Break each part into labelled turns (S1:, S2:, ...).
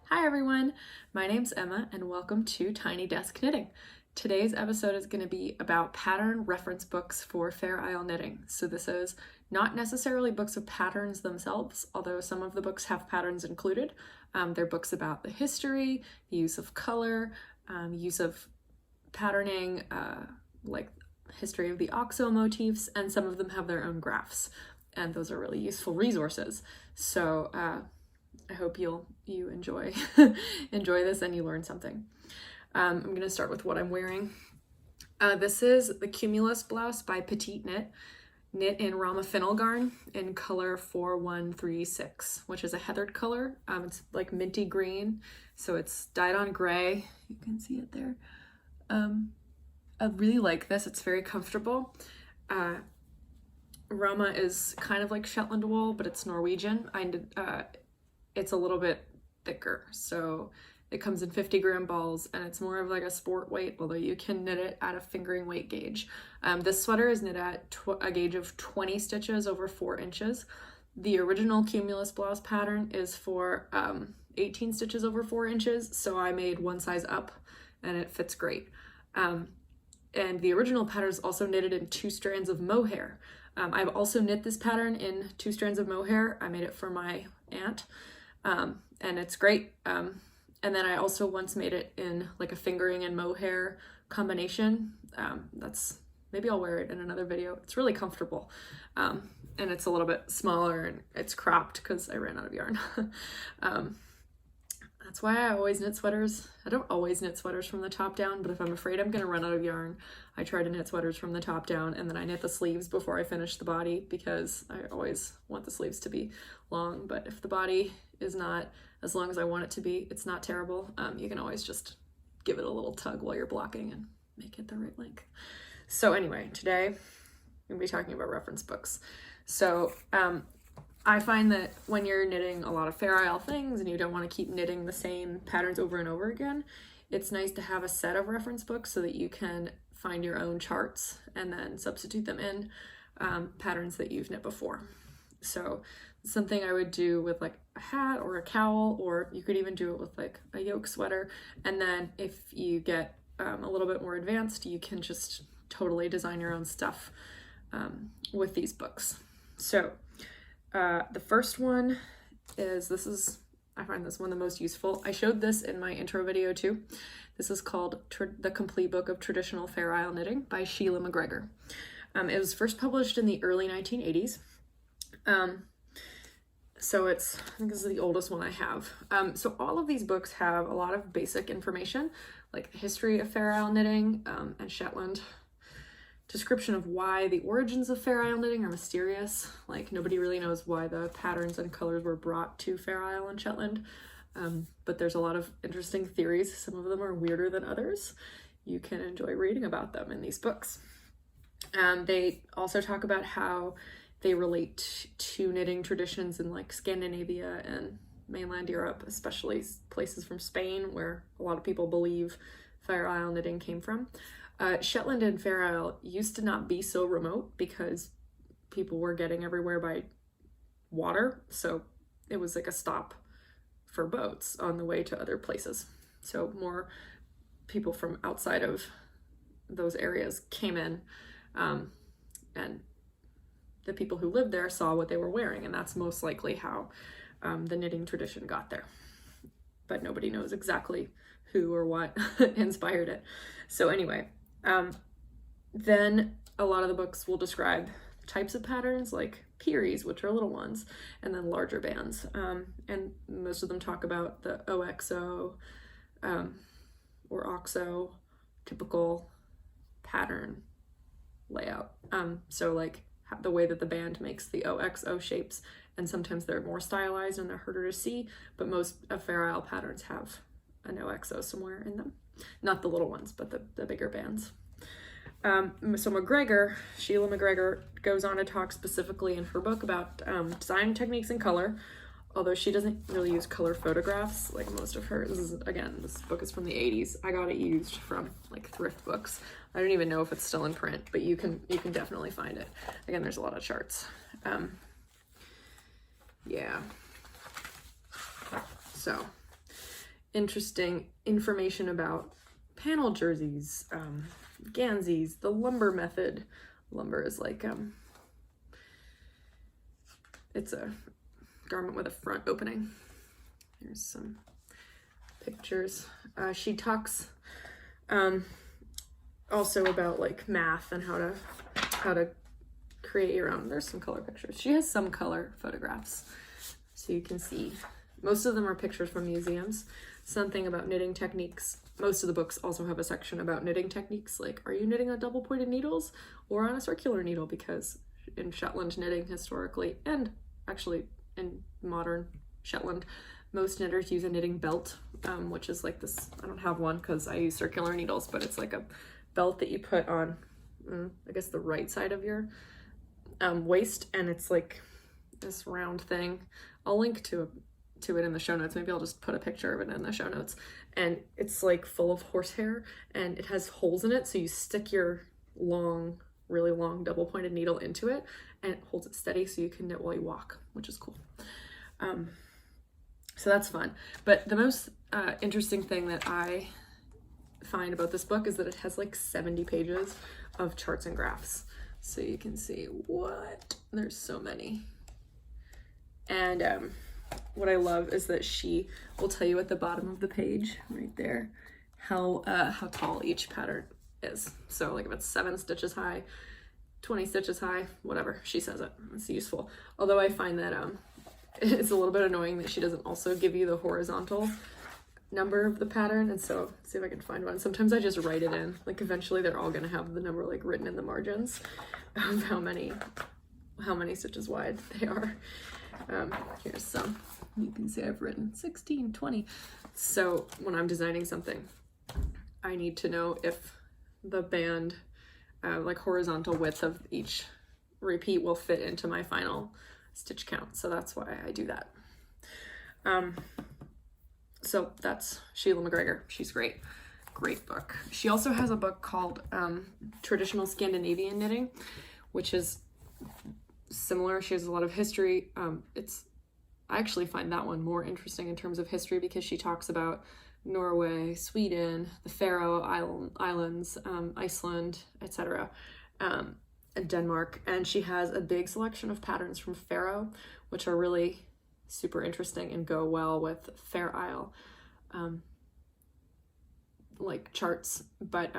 S1: Hi everyone, my name's Emma and welcome to Tiny Desk Knitting. Today's episode is going to be about pattern reference books for Fair Isle knitting. So this is not necessarily books of patterns themselves, although some of the books have patterns included. They're books about the history, the use of color, use of patterning, like history of the oxo motifs, and some of them have their own graphs. And those are really useful resources. So I hope you enjoy enjoy this and you learn something. I'm going to start with what I'm wearing. This is the Cumulus blouse by Petite knit in Rama Fennel garn in color 4136, which is a heathered color. It's like minty green, so it's dyed on gray. You can see it there. I really like this. It's very comfortable. Rama is kind of like Shetland wool, but it's Norwegian. It's a little bit thicker, so it comes in 50-gram balls, and it's more of like a sport weight, although you can knit it at a fingering weight gauge. This sweater is knit at a gauge of 20 stitches over 4 inches. The original Cumulus blouse pattern is for 18 stitches over 4 inches, so I made one size up, and it fits great. And the original pattern is also knitted in 2 strands of mohair. I've also knit this pattern in 2 strands of mohair. I made it for my aunt. And it's great. And then I also once made it in like a fingering and mohair combination. Maybe I'll wear it in another video. It's really comfortable. And it's a little bit smaller and it's cropped because I ran out of yarn. That's why I always knit sweaters. I don't always knit sweaters from the top down, but if I'm afraid I'm gonna run out of yarn, I try to knit sweaters from the top down, and then I knit the sleeves before I finish the body because I always want the sleeves to be long. But if the body is not as long as I want it to be, it's not terrible. You can always just give it a little tug while you're blocking and make it the right length. So anyway, today I'm gonna be talking about reference books. So I find that when you're knitting a lot of Fair Isle things and you don't want to keep knitting the same patterns over and over again, it's nice to have a set of reference books so that you can find your own charts and then substitute them in patterns that you've knit before. So something I would do with like a hat or a cowl, or you could even do it with like a yoke sweater. And then if you get a little bit more advanced, you can just totally design your own stuff with these books. So the first one is, I find this one the most useful. I showed this in my intro video too. This is called The Complete Book of Traditional Fair Isle Knitting by Sheila McGregor. It was first published in the early 1980s. So I think this is the oldest one I have. So all of these books have a lot of basic information, like the history of Fair Isle knitting and Shetland, description of why the origins of Fair Isle knitting are mysterious. Like nobody really knows why the patterns and colors were brought to Fair Isle and Shetland, but there's a lot of interesting theories. Some of them are weirder than others. You can enjoy reading about them in these books. They also talk about how they relate to knitting traditions in like Scandinavia and mainland Europe, especially places from Spain where a lot of people believe Fair Isle knitting came from. Shetland and Fair Isle used to not be so remote because people were getting everywhere by water, so it was like a stop for boats on the way to other places. So more people from outside of those areas came in, and the people who lived there saw what they were wearing, and that's most likely how the knitting tradition got there. But nobody knows exactly who or what inspired it. So anyway, then a lot of the books will describe types of patterns like Pearies, which are little ones, and then larger bands. And most of them talk about the OXO or OXO typical pattern layout. So like the way that the band makes the OXO shapes, and sometimes they're more stylized and they're harder to see, but most of Fair Isle patterns have an OXO somewhere in them. Not the little ones, but the bigger bands. So Sheila McGregor goes on to talk specifically in her book about design techniques and color, although she doesn't really use color photographs like most of her. This book is from the 80s. I got it used from like thrift books. I don't even know if it's still in print, but you can definitely find it. Again, there's a lot of charts. Yeah. So interesting information about panel jerseys, ganzis, the lumber method. Lumber is like, it's a garment with a front opening. Here's some pictures. She talks also about like math and how to create your own. There's some color pictures. She has some color photographs, so you can see. Most of them are pictures from museums. Something about knitting techniques. Most of the books also have a section about knitting techniques, like, are you knitting on double-pointed needles or on a circular needle? Because in Shetland knitting historically, and actually in modern Shetland, most knitters use a knitting belt, which is like this. I don't have one because I use circular needles, but it's like a belt that you put on, I guess, the right side of your waist, and it's like this round thing. I'll link to it in the show notes. Maybe I'll just put a picture of it in the show notes. And it's like full of horsehair, and it has holes in it, so you stick your long, really long double-pointed needle into it, and it holds it steady so you can knit while you walk, which is cool. So that's fun. But the most interesting thing that I find about this book is that it has like 70 pages of charts and graphs. So you can see what? There's so many. And what I love is that she will tell you at the bottom of the page, right there, how tall each pattern is. So like if it's 7 stitches high, 20 stitches high, whatever, she says it. It's useful. Although I find that it's a little bit annoying that she doesn't also give you the horizontal number of the pattern, and so let's see if I can find one. Sometimes I just write it in. Like eventually they're all gonna have the number like written in the margins of how many stitches wide they are. Here's some. You can see I've written 16, 20. So when I'm designing something, I need to know if the band, like horizontal width of each repeat will fit into my final stitch count. So that's why I do that. So that's Sheila McGregor. She's great. Great book. She also has a book called Traditional Scandinavian Knitting, which is similar. She has a lot of history. I actually find that one more interesting in terms of history because she talks about Norway, Sweden, the Faroe Islands, Iceland, etc., and Denmark. And she has a big selection of patterns from Faroe, which are really super interesting and go well with Fair Isle like charts. But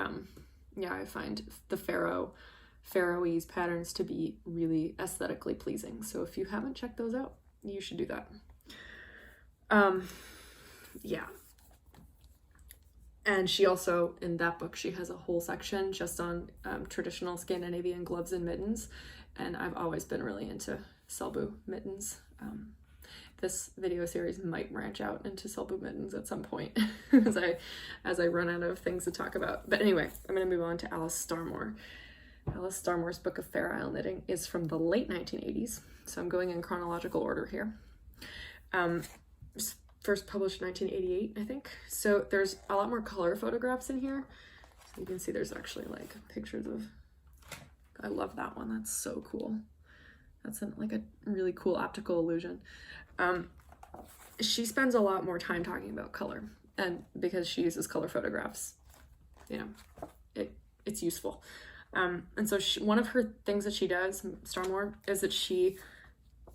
S1: yeah, I find the Faroese patterns to be really aesthetically pleasing. So if you haven't checked those out, you should do that. Yeah. And she also, in that book, she has a whole section just on traditional Scandinavian gloves and mittens. And I've always been really into Selbu mittens. This video series might branch out into Selbu mittens at some point as I run out of things to talk about. But anyway, I'm going to move on to Alice Starmore. Alice Starmore's book of Fair Isle knitting is from the late 1980s. So I'm going in chronological order here. First published in 1988, I think. So there's a lot more color photographs in here. So you can see there's actually like pictures of, I love that one. That's so cool. That's like a really cool optical illusion. She spends a lot more time talking about color, and because she uses color photographs, you know, it's useful. And so one of her things that she does, Starmore, is that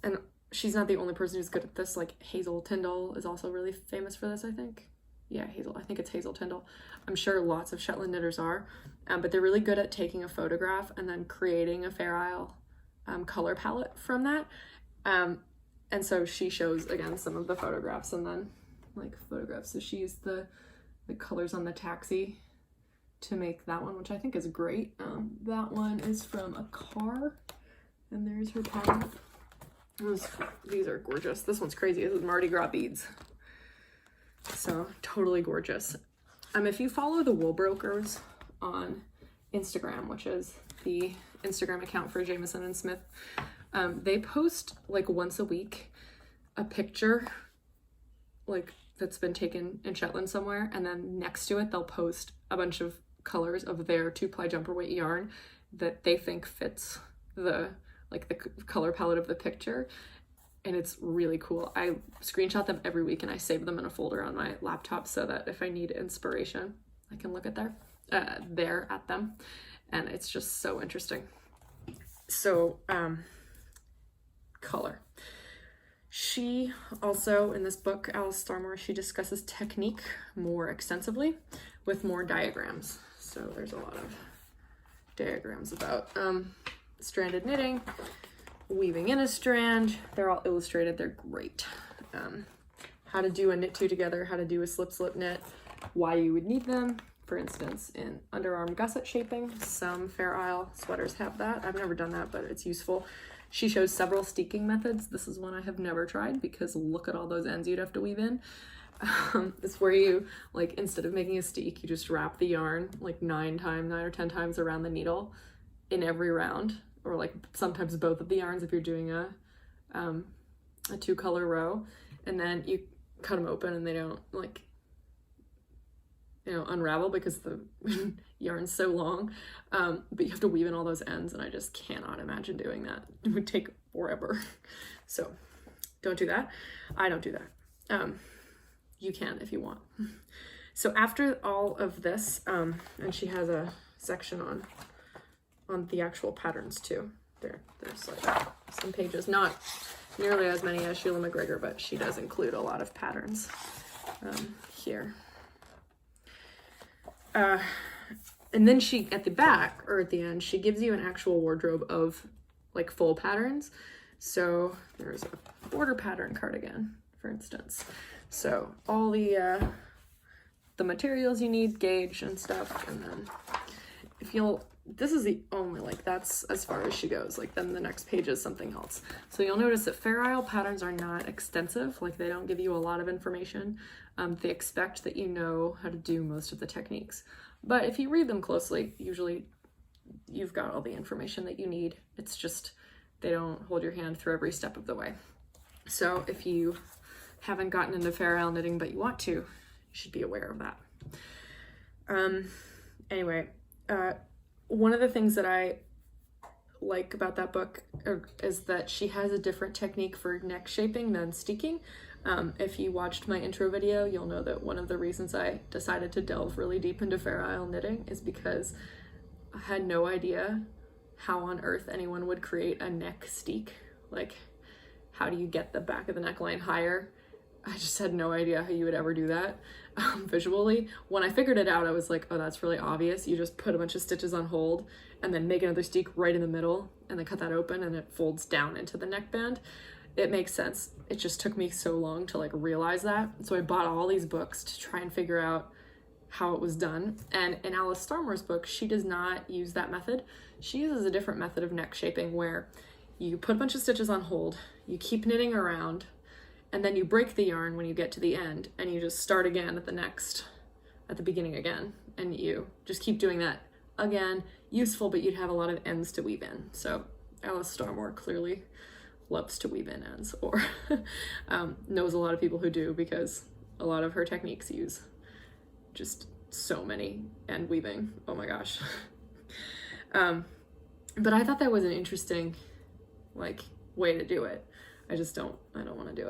S1: and she's not the only person who's good at this, like Hazel Tyndall is also really famous for this, I think. Yeah, I think it's Hazel Tyndall. I'm sure lots of Shetland knitters are, but they're really good at taking a photograph and then creating a Fair Isle color palette from that. And so she shows, again, some of the photographs and then like photographs. So she used the colors on the taxi to make that one, which I think is great. That one is from a car, and there's her pattern. These are gorgeous. This one's crazy. This is Mardi Gras beads. So totally gorgeous. If you follow the Wool Brokers on Instagram, which is the Instagram account for Jameson and Smith, they post like once a week a picture like that's been taken in Shetland somewhere, and then next to it they'll post a bunch of colors of their 2-ply jumper weight yarn that they think fits the color palette of the picture. and it's really cool. I screenshot them every week and I save them in a folder on my laptop so that if I need inspiration, I can look at there at them, and it's just so interesting. So color. She also, in this book, Alice Starmore, she discusses technique more extensively with more diagrams. So there's a lot of diagrams about stranded knitting, weaving in a strand. They're all illustrated. They're great. How to do a knit two together, how to do a slip knit, why you would need them. For instance, in underarm gusset shaping, some Fair Isle sweaters have that. I've never done that, but it's useful. She shows several steeking methods. This is one I have never tried because look at all those ends you'd have to weave in. It's where you, like, instead of making a steek, you just wrap the yarn like 9 or 10 times around the needle in every round, or like sometimes both of the yarns if you're doing a 2-color row, and then you cut them open and they don't, like, you know, unravel because the yarn's so long, but you have to weave in all those ends, and I just cannot imagine doing that. It would take forever. So don't do that. I don't do that. You can if you want. So after all of this, and she has a section on the actual patterns too. There's like some pages, not nearly as many as Sheila McGregor, but she does include a lot of patterns here. And then she, at the back, or at the end, she gives you an actual wardrobe of like full patterns. So there's a border pattern cardigan, for instance. So all the materials you need, gauge and stuff, and then if you'll, this is the only, like, that's as far as she goes. Like, then the next page is something else. So you'll notice that Fair Isle patterns are not extensive. Like, they don't give you a lot of information. They expect that you know how to do most of the techniques. But if you read them closely, usually you've got all the information that you need. It's just they don't hold your hand through every step of the way. So if you haven't gotten into Fair Isle knitting but you want to, you should be aware of that. Anyway, one of the things that I like about that book is that she has a different technique for neck shaping than steeking. If you watched my intro video, you'll know that one of the reasons I decided to delve really deep into Fair Isle knitting is because I had no idea how on earth anyone would create a neck steek. Like, how do you get the back of the neckline higher? I just had no idea how you would ever do that visually. When I figured it out, I was like, oh, that's really obvious. You just put a bunch of stitches on hold and then make another steek right in the middle and then cut that open and it folds down into the neckband. It makes sense. It just took me so long to like realize that. So I bought all these books to try and figure out how it was done. And in Alice Starmore's book, she does not use that method. She uses a different method of neck shaping where you put a bunch of stitches on hold, you keep knitting around, and then you break the yarn when you get to the end and you just start again at the beginning again. And you just keep doing that again. Useful, but you'd have a lot of ends to weave in. So Alice Starmore clearly loves to weave in ends, or knows a lot of people who do, because a lot of her techniques use just so many end weaving. Oh my gosh. But I thought that was an interesting like way to do it. I don't want to do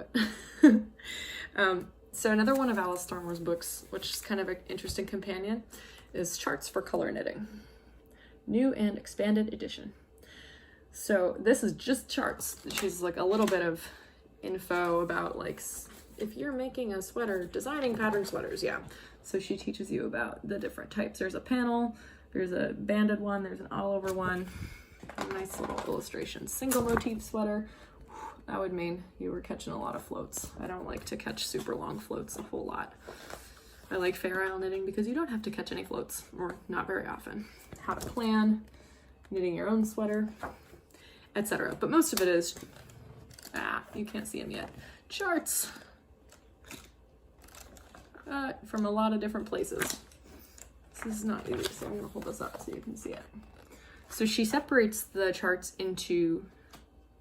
S1: it. So another one of Alice Starmore's books, which is kind of an interesting companion, is Charts for Color Knitting. New and expanded edition. So this is just charts. She's like a little bit of info about like, if you're making a sweater, designing pattern sweaters, yeah. So she teaches you about the different types. There's a panel, there's a banded one, there's an all over one. A nice little illustration. Single motif sweater. That would mean you were catching a lot of floats. I don't like to catch super long floats a whole lot. I like Fair Isle knitting because you don't have to catch any floats, or not very often. How to plan, knitting your own sweater, etc. But most of it is, you can't see them yet, charts from a lot of different places. This is not easy, so I'm gonna hold this up so you can see it. So she separates the charts into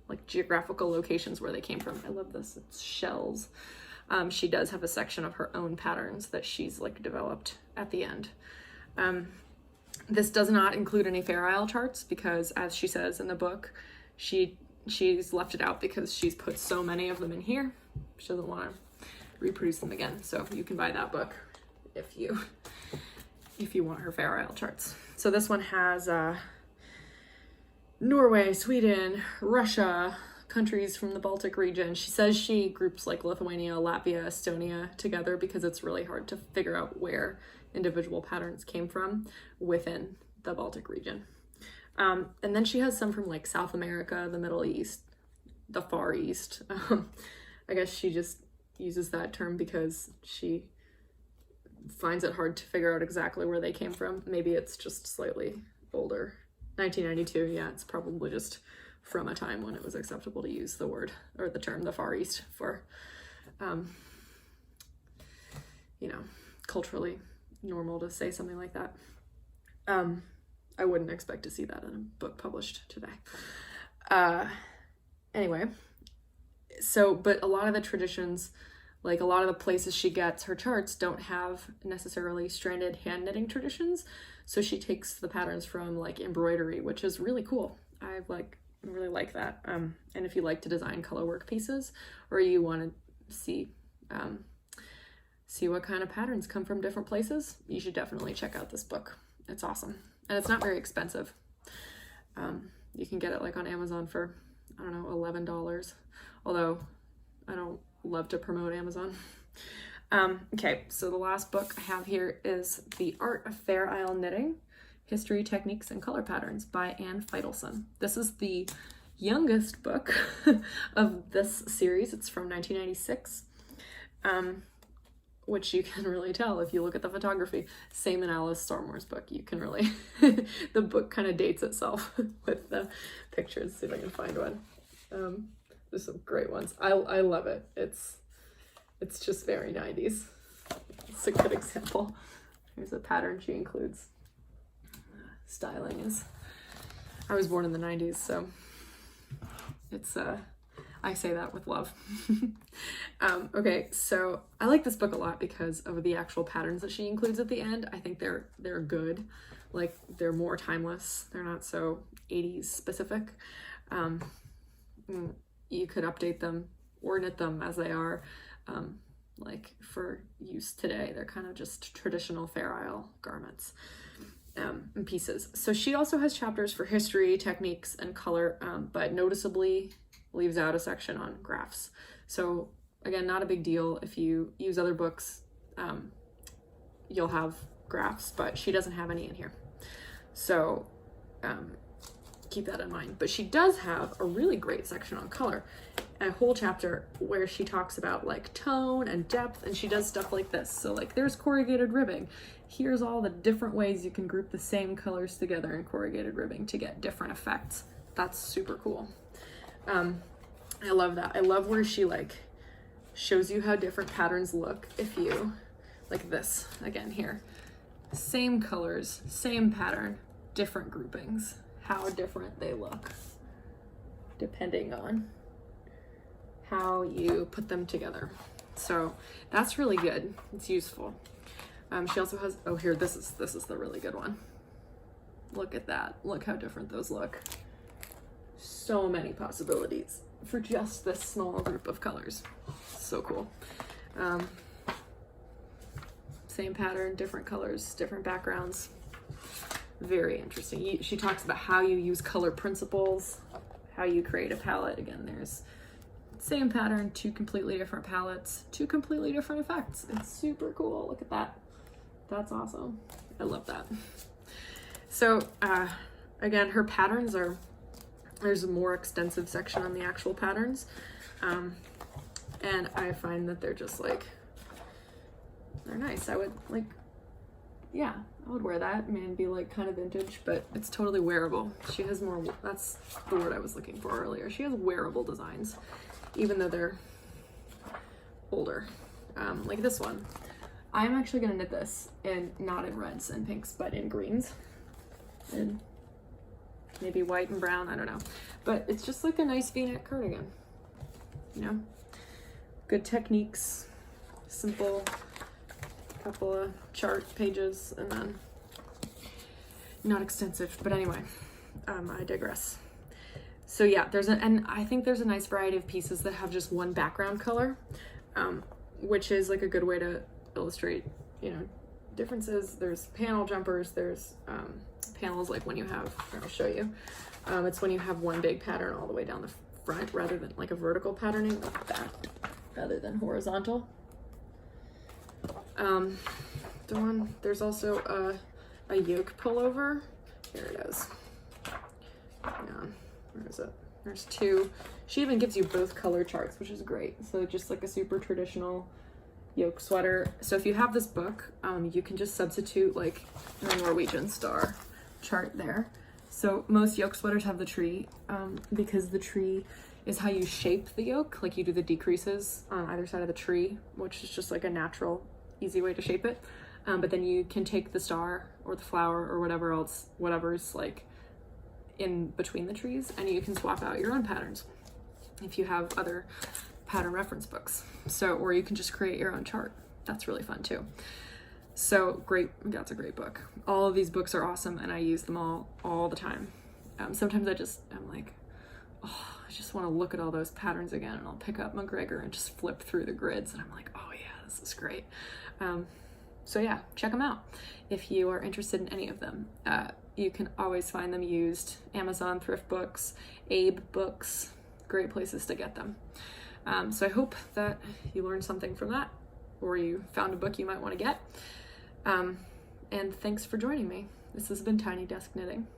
S1: like geographical locations where they came from. I love this, it's shells. She does have a section of her own patterns that she's like developed at the end. This does not include any Fair Isle charts because, as she says in the book, she she's left it out because she's put so many of them in here. She doesn't want to reproduce them again. So you can buy that book if you want her Fair Isle charts. So this one has Norway, Sweden, Russia, countries from the Baltic region. She says she groups like Lithuania, Latvia, Estonia together because it's really hard to figure out where individual patterns came from within the Baltic region. And then she has some from like South America, the Middle East, the Far East. I guess she just uses that term because she finds it hard to figure out exactly where they came from. Maybe it's just slightly older. 1992, yeah, it's probably just from a time when it was acceptable to use the word or the term the Far East for, culturally normal to say something like that. I wouldn't expect to see that in a book published today. Anyway, so, but a lot of the traditions, like a lot of the places she gets her charts don't have necessarily stranded hand knitting traditions. So she takes the patterns from like embroidery, which is really cool. I really like that. And if you like to design color work pieces, or you want to see what kind of patterns come from different places, you should definitely check out this book. It's awesome. And it's not very expensive. You can get it like on Amazon for, I don't know, $11. Although I don't love to promote Amazon. Okay, so the last book I have here is The Art of Fair Isle Knitting, History, Techniques, and Color Patterns by Anne Feitelson. This is the youngest book of this series. It's from 1996, which you can really tell if you look at the photography. Same in Alice Starmore's book. You can really, the book kind of dates itself with the pictures. See if I can find one. There's some great ones. I love it. It's just very 90s. It's a good example. Here's a pattern she includes. Styling is, I was born in the 90s, so it's, I say that with love. Okay, so I like this book a lot because of the actual patterns that she includes at the end. I think they're good. Like, they're more timeless. They're not so 80s specific. You could update them or knit them as they are, like for use today. They're kind of just traditional Fair Isle garments and pieces. So she also has chapters for history, techniques, and color, but noticeably leaves out a section on graphs. So again, not a big deal. If you use other books, you'll have graphs, but she doesn't have any in here. So keep that in mind. But she does have a really great section on color, a whole chapter where she talks about like tone and depth, and she does stuff like this. So like there's corrugated ribbing. Here's all the different ways you can group the same colors together in corrugated ribbing to get different effects. That's super cool. I love that. I love where she like shows you how different patterns look if you, like this, again here. Same colors, same pattern, different groupings. How different they look depending on how you put them together. So that's really good. It's useful. She also has, oh here, this is the really good one. Look at that. Look how different those look. So many possibilities for just this small group of colors. So cool. Same pattern, different colors, different backgrounds. Very interesting. She talks about how you use color principles, how you create a palette. Again, there's same pattern, two completely different palettes, two completely different effects. It's super cool. Look at that. That's awesome. I love that. So again, her patterns are, there's a more extensive section on the actual patterns. And I find that they're just like, they're nice. I would like, yeah, I would wear that. I mean, it'd be like kind of vintage, but it's totally wearable. She has more, that's the word I was looking for earlier. She has wearable designs, even though they're older. Like this one. I'm actually gonna knit this in, not in reds and pinks, but in greens. And maybe white and brown, I don't know. But it's just like a nice V-neck cardigan, you know? Good techniques, simple, couple of chart pages, and then not extensive, but anyway, I digress. So yeah, and I think there's a nice variety of pieces that have just one background color, which is like a good way to illustrate, you know, differences. There's panel jumpers, there's panels like when you have, I'll show you, it's when you have one big pattern all the way down the front rather than like a vertical patterning like that, rather than horizontal. There's also a yoke pullover. Here it is. Yeah, where is it? There's two. She even gives you both color charts, which is great. So just like a super traditional yoke sweater. So if you have this book, you can just substitute like the Norwegian star chart there. So most yoke sweaters have the tree, because the tree is how you shape the yoke. Like you do the decreases on either side of the tree, which is just like a natural, easy way to shape it. But then you can take the star or the flower or whatever else, whatever's like in between the trees, and you can swap out your own patterns if you have other pattern reference books. So, or you can just create your own chart. That's really fun too. So great, that's a great book. All of these books are awesome, and I use them all the time. Sometimes I'm like, oh, I just want to look at all those patterns again, and I'll pick up McGregor and just flip through the grids, and I'm like, oh yeah, this is great. So yeah, check them out if you are interested in any of them. You can always find them used. Amazon thrift books, Abe books, great places to get them. So I hope that you learned something from that, or you found a book you might want to get. And thanks for joining me. This has been Tiny Desk Knitting.